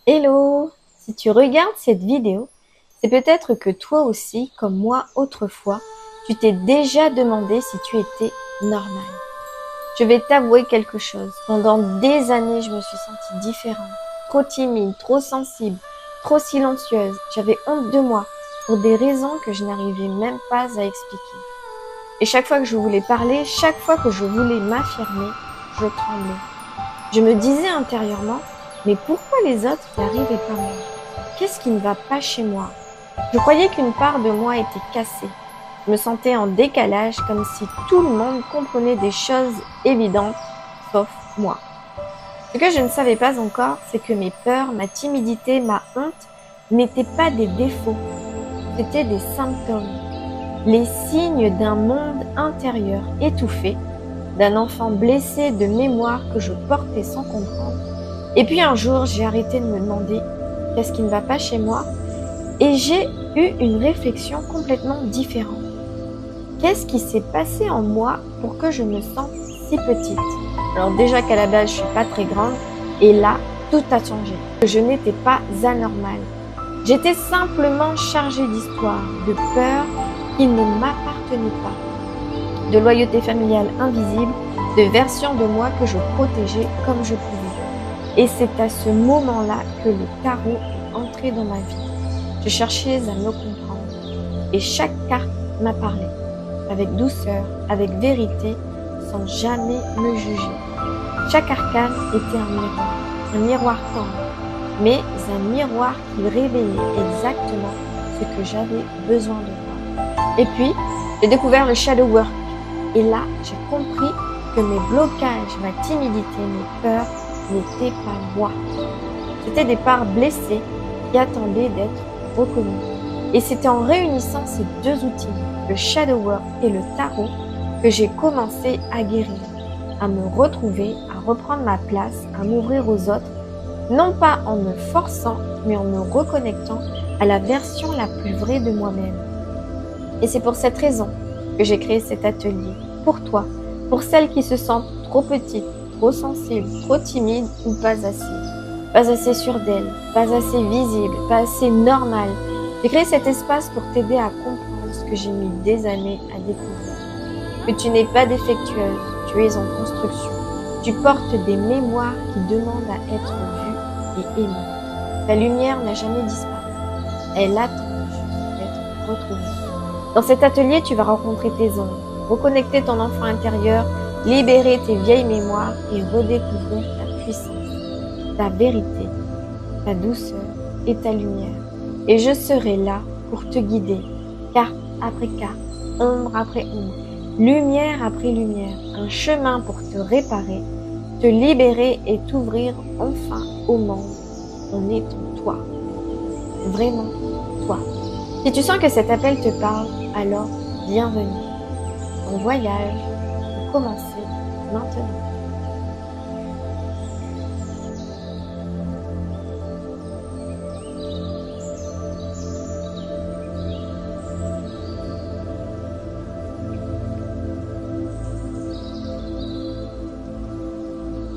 Hello! Si tu regardes cette vidéo, c'est peut-être que toi aussi, comme moi autrefois, tu t'es déjà demandé si tu étais normal. Je vais t'avouer quelque chose. Pendant des années, je me suis sentie différente, trop timide, trop sensible, trop silencieuse. J'avais honte de moi pour des raisons que je n'arrivais même pas à expliquer. Et chaque fois que je voulais parler, chaque fois que je voulais m'affirmer, je tremblais. Je me disais intérieurement, mais pourquoi les autres y arrivent et pas moi? Qu'est-ce qui ne va pas chez moi? Je croyais qu'une part de moi était cassée. Je me sentais en décalage, comme si tout le monde comprenait des choses évidentes, sauf moi. Ce que je ne savais pas encore, c'est que mes peurs, ma timidité, ma honte n'étaient pas des défauts, c'étaient des symptômes, les signes d'un monde intérieur étouffé, d'un enfant blessé de mémoire que je portais sans comprendre. Et puis un jour, j'ai arrêté de me demander qu'est-ce qui ne va pas chez moi et j'ai eu une réflexion complètement différente. Qu'est-ce qui s'est passé en moi pour que je me sente si petite? Alors déjà qu'à la base, je suis pas très grande et là, tout a changé. Je n'étais pas anormale. J'étais simplement chargée d'histoires, de peurs qui ne m'appartenaient pas, de loyauté familiale invisible, de versions de moi que je protégeais comme je pouvais. Et c'est à ce moment-là que le tarot est entré dans ma vie. Je cherchais à me comprendre et chaque carte m'a parlé, avec douceur, avec vérité, sans jamais me juger. Chaque arcane était un miroir tendre, mais un miroir qui révélait exactement ce que j'avais besoin de voir. Et puis, j'ai découvert le shadow work et là, j'ai compris que mes blocages, ma timidité, mes peurs n'étaient pas moi. C'était des parts blessées qui attendaient d'être reconnues. Et c'était en réunissant ces deux outils, le shadow work et le tarot, que j'ai commencé à guérir, à me retrouver, à reprendre ma place, à m'ouvrir aux autres, non pas en me forçant, mais en me reconnectant à la version la plus vraie de moi-même. Et c'est pour cette raison que j'ai créé cet atelier, pour toi, pour celles qui se sentent trop petites, trop sensibles, trop timides ou pas assez. Pas assez sûre d'elle, pas assez visible, pas assez normale. J'ai créé cet espace pour t'aider à comprendre ce que j'ai mis des années à découvrir. Que tu n'es pas défectueuse, tu es en construction. Tu portes des mémoires qui demandent à être vues et aimées. Ta lumière n'a jamais disparu. Elle attend juste d'être retrouvée. Dans cet atelier, tu vas rencontrer tes ombres, reconnecter ton enfant intérieur, libérer tes vieilles mémoires et redécouvrir ta puissance, ta vérité, ta douceur et ta lumière. Et je serai là pour te guider, carte après carte, ombre après ombre, lumière après lumière, un chemin pour te réparer, te libérer et t'ouvrir enfin au monde en étant toi, vraiment toi. Si tu sens que cet appel te parle, alors bienvenue. Ton voyage peut commencer maintenant.